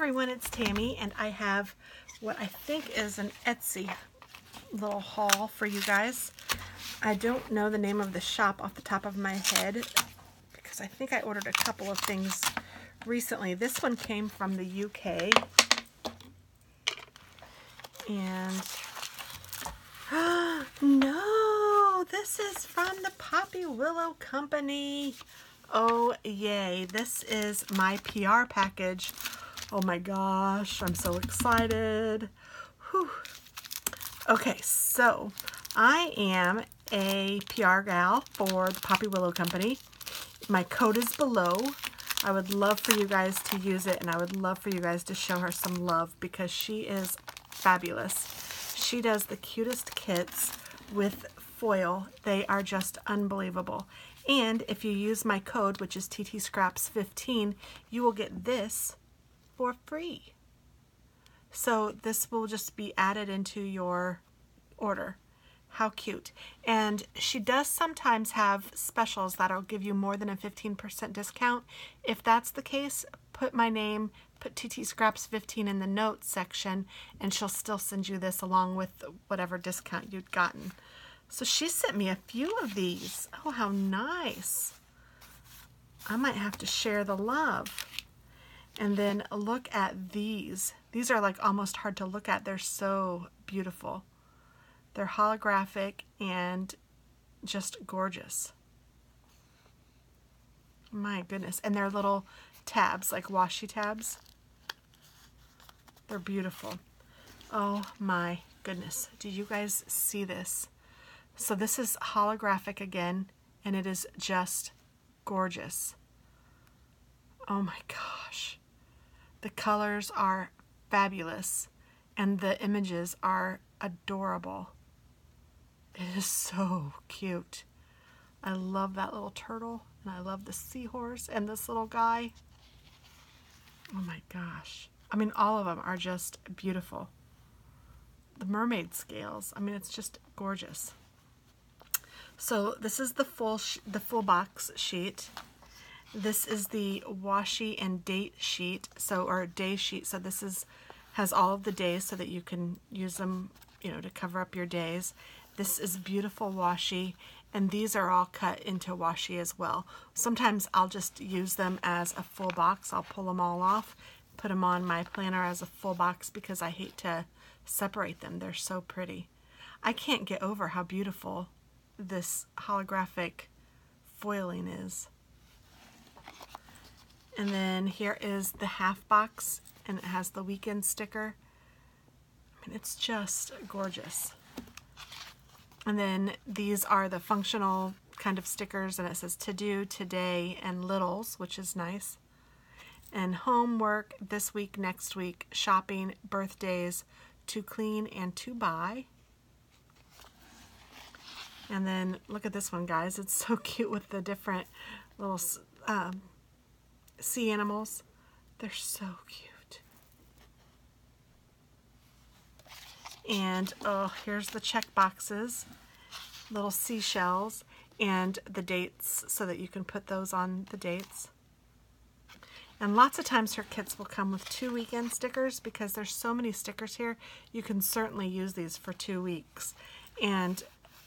everyone, it's Tammy, and I have what I think is an Etsy little haul for you guys. I don't know the name of the shop off the top of my head because I think I ordered a couple of things recently. This one came from the UK, and no, this is from the Poppy Willow Company. Oh yay, this is my PR package. Oh my gosh, I'm so excited. Whew. Okay, so I am a PR gal for the Poppy Willow Company. My code is below. I would love for you guys to use it, and I would love for you guys to show her some love because she is fabulous. She does the cutest kits with foil. They are just unbelievable. And if you use my code, which is TT.Scraps 15, you will get this for free. So this will just be added into your order. How cute. And she does sometimes have specials that'll give you more than a 15% discount. If that's the case, put my name, put TT.Scraps 15 in the notes section, and she'll still send you this along with whatever discount you'd gotten. So she sent me a few of these. Oh, how nice. I might have to share the love. And then look at these. These are like almost hard to look at. They're so beautiful. They're holographic and just gorgeous. My goodness. And they're little tabs, like washi tabs. They're beautiful. Oh my goodness. Do you guys see this? So this is holographic again, and it is just gorgeous. Oh my gosh. The colors are fabulous, and the images are adorable. It is so cute. I love that little turtle, and I love the seahorse and this little guy. Oh my gosh. I mean, all of them are just beautiful. The mermaid scales, I mean, it's just gorgeous. So this is the full box sheet. This is the washi and date sheet, or day sheet. So this has all of the days so that you can use them, to cover up your days. This is beautiful washi, and these are all cut into washi as well. Sometimes I'll just use them as a full box. I'll pull them all off, put them on my planner as a full box because I hate to separate them. They're so pretty. I can't get over how beautiful this holographic foiling is. And then here is the half box, and it has the weekend sticker. I mean, it's just gorgeous. And then these are the functional kind of stickers, and it says to do, today, and littles, which is nice. And homework, this week, next week, shopping, birthdays, to clean, and to buy. And then look at this one, guys. It's so cute with the different little sea animals. They're so cute. And oh, here's the check boxes, little seashells, and the dates so that you can put those on the dates. And lots of times her kits will come with 2 weekend stickers because there's so many stickers here. You can certainly use these for 2 weeks. And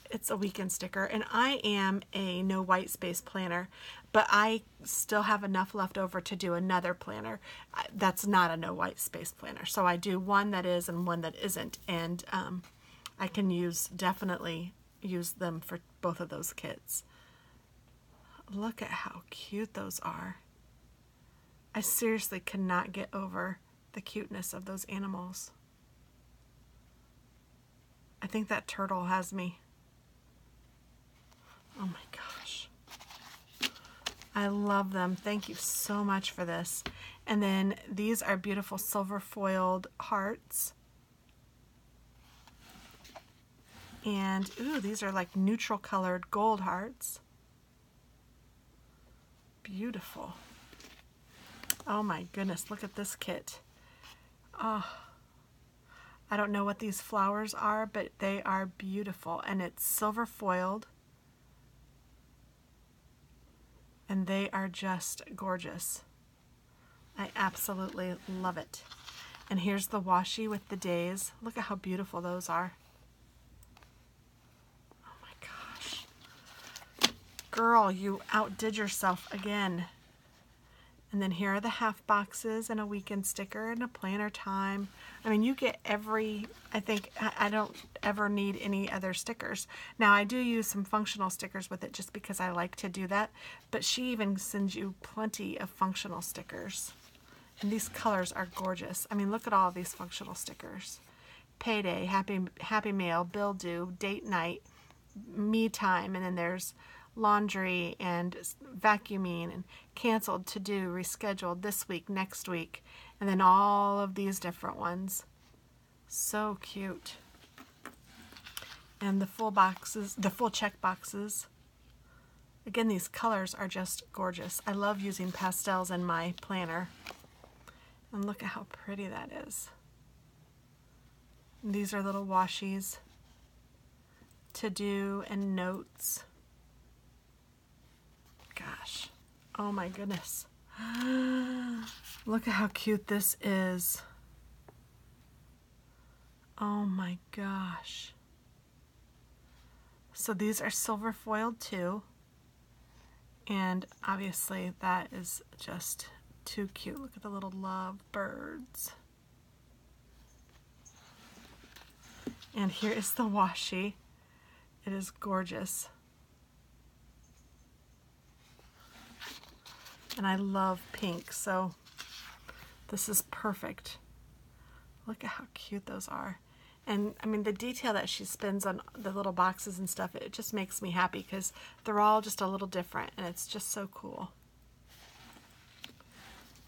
it's a weekend sticker, and I am a no white space planner, but I still have enough left over to do another planner that's not a no white space planner. So I do one that is and one that isn't, and I can definitely use them for both of those kits. Look at how cute those are. I seriously cannot get over the cuteness of those animals. I think that turtle has me. Oh my gosh. I love them. Thank you so much for this. And then these are beautiful silver foiled hearts. And ooh, these are like neutral colored gold hearts. Beautiful. Oh my goodness, look at this kit. Oh, I don't know what these flowers are, but they are beautiful. And it's silver foiled. And they are just gorgeous. I absolutely love it. And here's the washi with the days. Look at how beautiful those are. Oh my gosh. Girl, you outdid yourself again. And then here are the half boxes and a weekend sticker and a planner time. I mean, you get every, I think, I don't ever need any other stickers. Now, I do use some functional stickers with it just because I like to do that. But she even sends you plenty of functional stickers. And these colors are gorgeous. I mean, look at all of these functional stickers. Payday, happy mail, bill due, date night, me time, and then there's laundry and vacuuming and canceled, to do, rescheduled, this week, next week, and then all of these different ones. So cute. And the full boxes, the full check boxes. Again, these colors are just gorgeous. I love using pastels in my planner. And look at how pretty that is. And these are little washies, to do, and notes. Gosh, oh my goodness. Look at how cute this is. Oh my gosh. So these are silver foiled too. And obviously that is just too cute. Look at the little love birds. And here is the washi. It is gorgeous. And I love pink, so this is perfect. Look at how cute those are. And I mean, the detail that she spends on the little boxes and stuff, it just makes me happy because they're all just a little different and it's just so cool.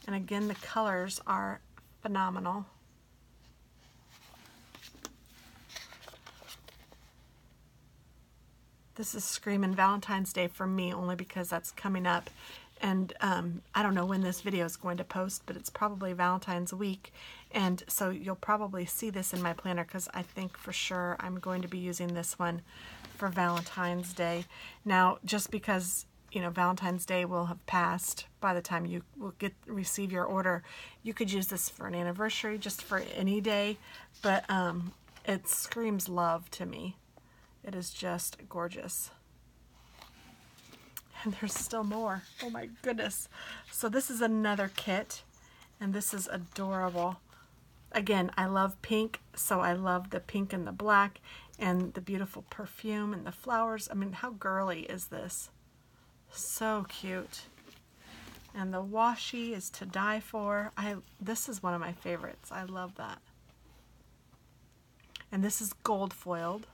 And again, the colors are phenomenal. This is Screamin' Valentine's Day for me, only because that's coming up. And I don't know when this video is going to post, but it's probably Valentine's week. And so you'll probably see this in my planner because I think for sure I'm going to be using this one for Valentine's Day. Now, just because, you know, Valentine's Day will have passed by the time you will receive your order, you could use this for an anniversary, just for any day. But it screams love to me. It is just gorgeous. And there's still more. Oh my goodness. So this is another kit, and this is adorable. Again, I love pink, so I love the pink and the black and the beautiful perfume and the flowers. I mean, how girly is this? So cute. And the washi is to die for. This is one of my favorites. I love that. And this is gold foiled.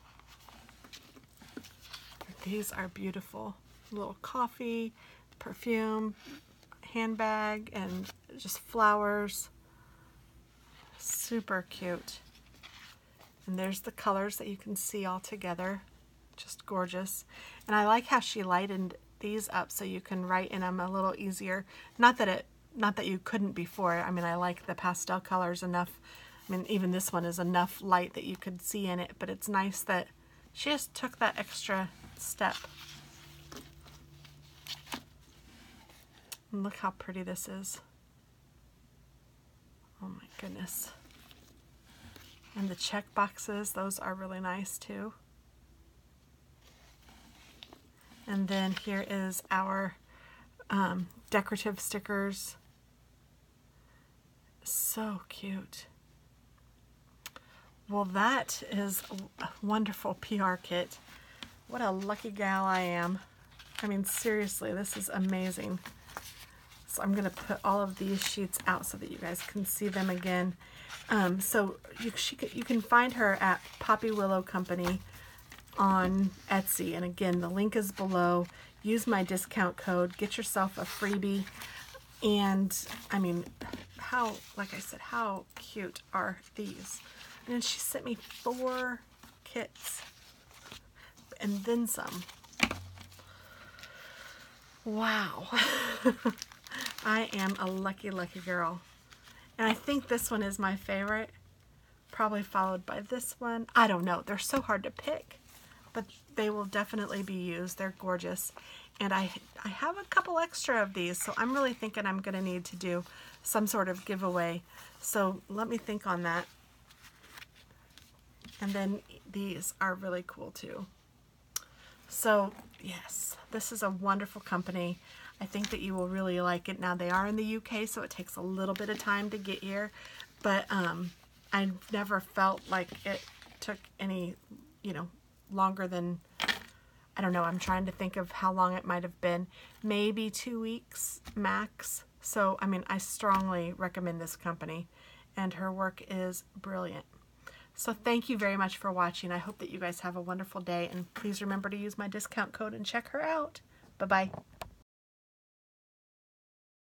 These are beautiful. Little coffee, perfume, handbag, and just flowers. Super cute. And there's the colors that you can see all together. Just gorgeous. And I like how she lightened these up so you can write in them a little easier. Not that you couldn't before. I mean, I like the pastel colors enough. I mean, even this one is enough light that you could see in it, but it's nice that she just took that extra step. And look how pretty this is. Oh my goodness. And the check boxes, those are really nice too. And then here is our decorative stickers. So cute. Well, that is a wonderful PR kit. What a lucky gal I am. I mean, seriously, this is amazing. So I'm going to put all of these sheets out so that you guys can see them again. So you can find her at Poppy Willow Company on Etsy. And again, the link is below. Use my discount code. Get yourself a freebie. And I mean, like I said, how cute are these? And she sent me 4 kits and then some. Wow. I am a lucky, lucky girl. And I think this one is my favorite, probably followed by this one. I don't know. They're so hard to pick, but they will definitely be used. They're gorgeous. And I have a couple extra of these, so I'm really thinking I'm going to need to do some sort of giveaway. So let me think on that. And then these are really cool too. So yes, this is a wonderful company. I think that you will really like it. Now they are in the UK, so it takes a little bit of time to get here, but I've never felt like it took any, you know, longer than, I don't know, I'm trying to think of how long it might have been. Maybe 2 weeks max. So, I mean, I strongly recommend this company, and her work is brilliant. So thank you very much for watching. I hope that you guys have a wonderful day, and please remember to use my discount code and check her out. Bye-bye.